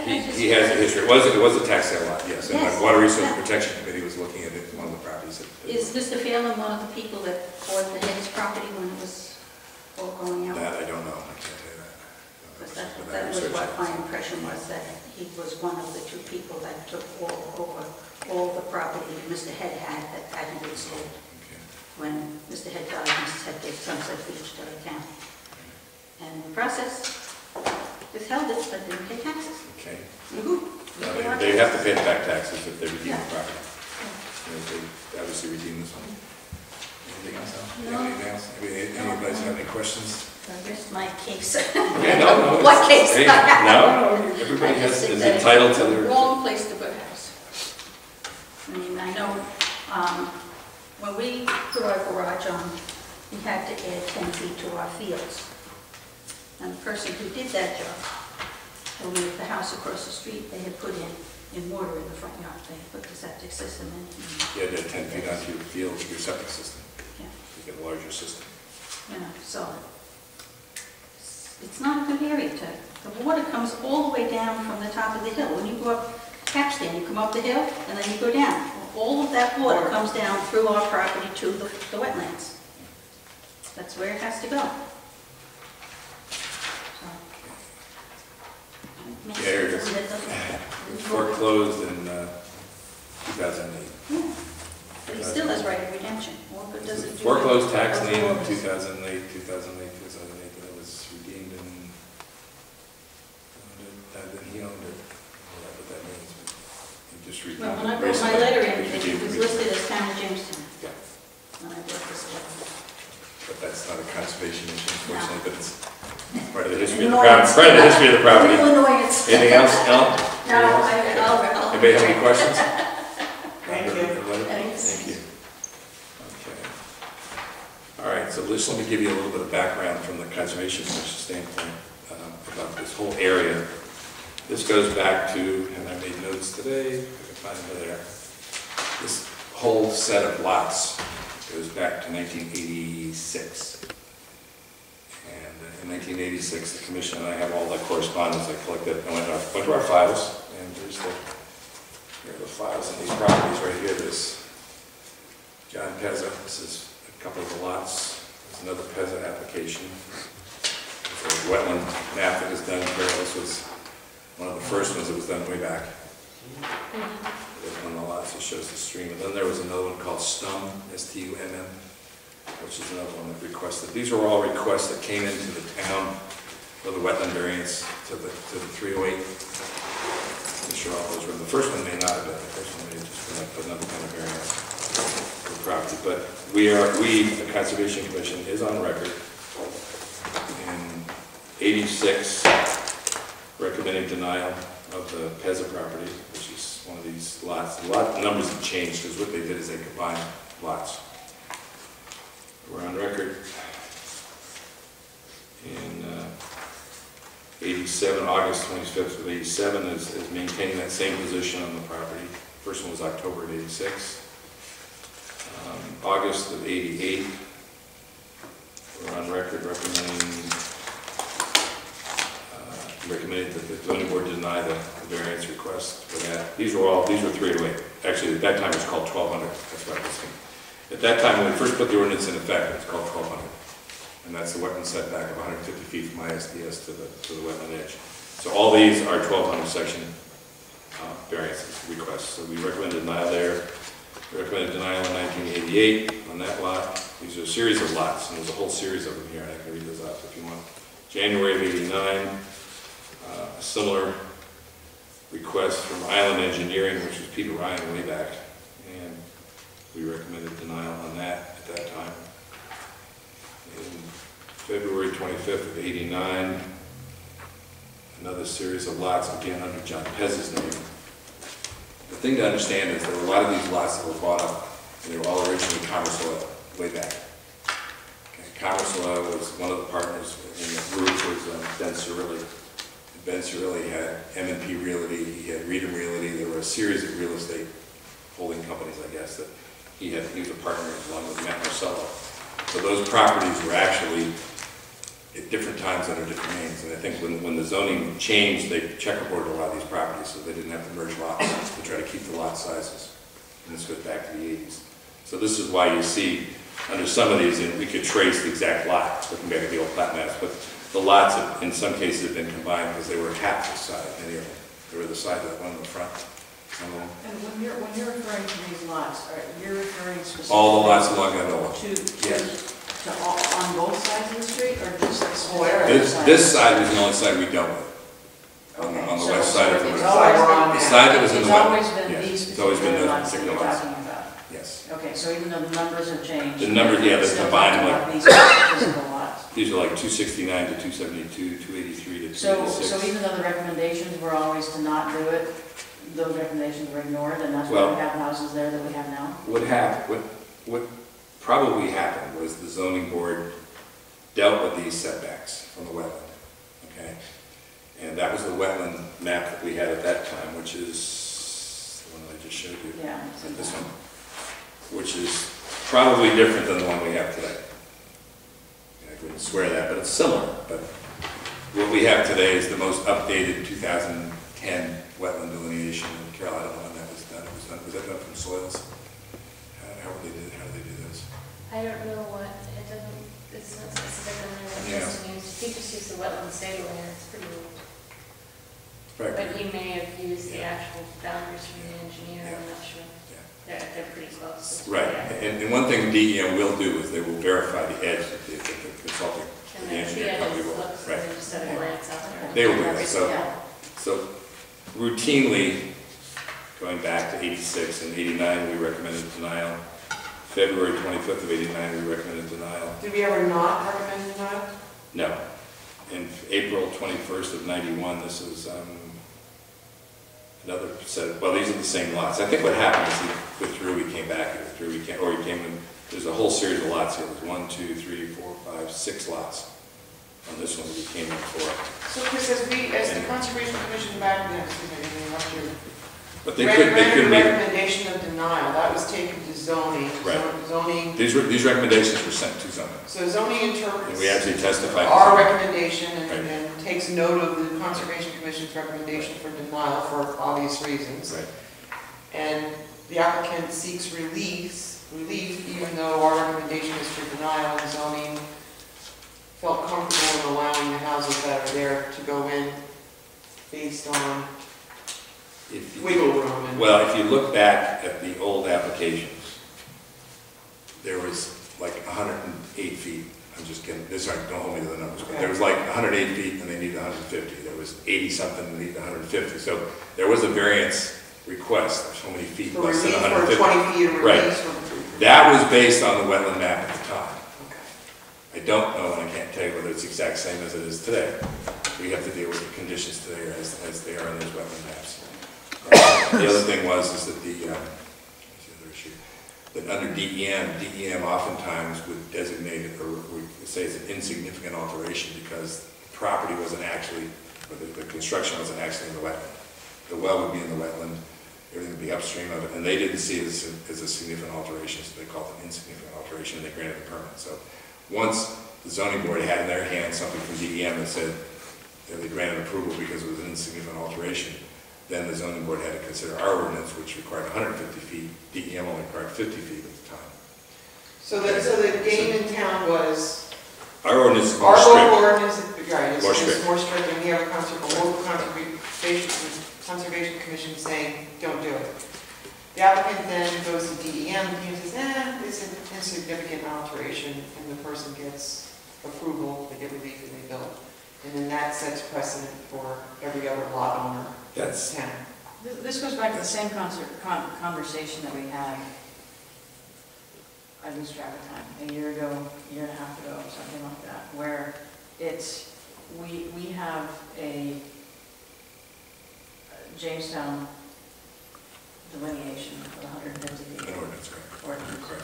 He has a history. It was a tax sale lot, yes. And the Water Resource Protection Committee was looking at it, one of the properties. Is Mr. Phelan one of the people that bought the Hicks property when it was all going out? That I don't know. I can't tell you that. That was what my impression was, that he was one of the two people that took over all the property that Mr. Head had that hadn't been sold. Okay. When Mr. Head died, Mrs. Head gave Sunset Beach to the county. And in the process, withheld it, but didn't pay taxes. Okay. They have to pay back taxes if they redeem the property. Yeah. They obviously redeem this one. Anything else? No. Anything else? Anybody have any questions? Here's my case. Yeah, no. What case? Hey, no, everybody is entitled to their... Wrong place to put a house. I mean, I know when we put our garage on, we had to add 10 feet to our fields. And the person who did that job told me that the house across the street, they had put in water in the front yard. They had put the septic system in. You had to 10 feet onto your field, your septic system. Yeah. You get a larger system. Yeah, so it's not a good area to, the water comes all the way down from the top of the hill. When you go up Capstan, you come up the hill and then you go down. All of that water comes down through our property to the wetlands. That's where it has to go. Yeah, here it is. Foreclosed in 2008. Yeah. But he still has right of redemption. Well, but does it do foreclosed tax lien in 2008, 2008, that was redeemed and then he owned it. I don't know what that means, but he just redeemed well, when I it. brought my letter in, it was listed as Town of Jamestown. Yeah. When I brought this letter. But that's not a conservation issue, unfortunately, but it's part of the history of the property. Part of the history of the property. Anything else, Ellen? No, I'll Anybody have any questions? Thank you. Thank you. Okay. All right, so just let me give you a little bit of background from the Conservation Commission standpoint about this whole area. This goes back to, and I made notes today, if I can find it there, this whole set of lots goes back to 1986. And in 1986, the Commission and I have all the correspondence I collected. I went to our files, and here are the files on these properties right here. There's John Pezza. This is a couple of the lots. There's another Pezza application. There's a wetland map that was done here. This was one of the first ones that was done way back. There's one of the lots that shows the stream. And then there was another one called STUM, S-T-U-M-M, which is another one that requested. These were all requests that came into the town for the wetland variance to the 308. I'm sure all those were. The first one may not have been. The first one may have just been like another kind of variance for property. But the Conservation Commission is on record in 86 recommending denial of the Pezza property, which is one of these lots. The lot numbers have changed because what they did is they combined lots. We're on record in 87, August 25th of 87 is maintaining that same position on the property. First one was October of 86. August of 88, we're on record recommended that the zoning board deny the variance request for that. These were 308. Actually, at that time it was called 1200. That's what I was thinking. At that time, when we first put the ordinance in effect, it was called 1200. And that's the wetland setback of 150 feet from ISDS to the wetland edge. So all these are 1200 section variances requests. So we recommend denial there. We recommended denial in 1988 on that lot. These are a series of lots, and there's a whole series of them here, and I can read those off if you want. January of 89, a similar request from Island Engineering, which was Peter Ryan way back, and we recommended denial on that at that time. In February 25th of 89, another series of lots, again under John Pez's name. The thing to understand is there were a lot of these lots that were bought up, and they were all originally Commerce Oil way back. Okay. Commerce Oil was one of the partners in the group was Ben Cirilli. Ben Cirilli had M&P Realty, he had Reedham Realty. There were a series of real estate holding companies, I guess, that he was a partner along with Matt Marcello. So those properties were actually at different times under different names. And I think when the zoning changed, they checkerboarded a lot of these properties so they didn't have to merge lots to try to keep the lot sizes. And this goes back to the 80s. So this is why you see under some of these, and we could trace the exact lot, looking back at the old plat maps, but the lots have, in some cases, have been combined because they were half the size, many of them. They were the size of that one in the front. Some of them. And when you're referring to these lots, you're referring specifically All the lots along that old. Yes. To all, on both sides of the street, or just this whole area? This side was the only side we dealt with. Okay, On the so west side of the it's road. always been- The side that was in the It's always west. been Yes, these it's always been particular those lots that you're particular lots. talking about? Yes. Okay, so even though the numbers have changed? The numbers, yeah, they're still combined, talking like- about these physical lots. These are like 269 to 272, 283 to 286. So even though the recommendations were always to not do it, those recommendations were ignored, and that's why Well- we have houses there that we have now? What probably happened was the zoning board dealt with these setbacks from the wetland, okay? And that was the wetland map that we had at that time, which is the one that I just showed you. Yeah. And this one, which is probably different than the one we have today. I wouldn't swear that, but it's similar. But what we have today is the most updated 2010 wetland delineation. And Carol, I don't know when that was done. Was that done from soils? How do they do this? I don't know what, it doesn't, it's not specific on there, Yeah. it's just used, he just used the wetland stable layer, it's pretty old. Right. But he may have used the Yeah. actual boundaries from the engineer, I'm not sure. Yeah. They're pretty close. Right. Yeah. And one thing DEM will do is they will verify the edge that the consulting, And the then engineer the company edges will. looks, Right. and just at a glance out there. They will do that. Yeah. So routinely, going back to 86 and 89, we recommended denial. February 25th of 89, we recommended denial. Did we ever not recommend denial? No. In April 21st of 91, this is another set of, well, these are the same lots. I think what happened is he withdrew, he came back, he withdrew, he came, or he came in, there's a whole series of lots here. There's 1, 2, 3, 4, 5, 6 lots on this one that he came in for. So Chris, as the Conservation Commission back then, excuse me, I didn't interrupt you. But they could Recommended be, recommendation of denial, that was taken to zoning. Right. Zoning, these recommendations were sent to zoning. so zoning And interprets we actually testified. our recommendation Right. and takes note of the Conservation Commission's recommendation for denial for obvious reasons. Right. And the applicant seeks relief, even though our recommendation is for denial, and zoning felt comfortable in allowing the houses that are there to go in based on If you- wiggle room. And Well, if you look back at the old applications, there was like 108 feet. I'm just kidding, don't hold me to the numbers, but there was like 108 feet and they needed 150. There was 80 something and they needed 150. So there was a variance request of so many feet for less than relief, for 150. 20 feet of Right. release. That was based on the wetland map at the time. Okay. I don't know, and I can't tell you whether it's the exact same as it is today. We have to deal with the conditions today as they are in those wetland maps. The other thing is that the other issue, that under DEM oftentimes would designate it, or would say it's an insignificant alteration because the property wasn't actually, or the construction wasn't actually in the wetland. The well would be in the wetland, everything would be upstream of it, and they didn't see it as a significant alteration, so they called it an insignificant alteration, and they granted the permit. So once the zoning board had in their hands something from DEM that said that they granted approval because it was an insignificant alteration, then the zoning board had to consider our ordinance, which required 150 feet. DEM only required 50 feet at the time. So the game in town was, Our ordinance is more our local strict. ordinance, right, More is strict. more strict, and we have a local conservation commission saying, don't do it. The applicant then goes to DEM, and says, it's an insignificant alteration, and the person gets approval, they get relief, and they build. And then that sets precedent for every other lot owner in That's, town. This goes back to the same conversation that we had, I lose track of time, a year ago, year and a half ago, something like that, where it's, we have a Jamestown delineation of 150 feet. an ordinance, right? Ordinance. Correct.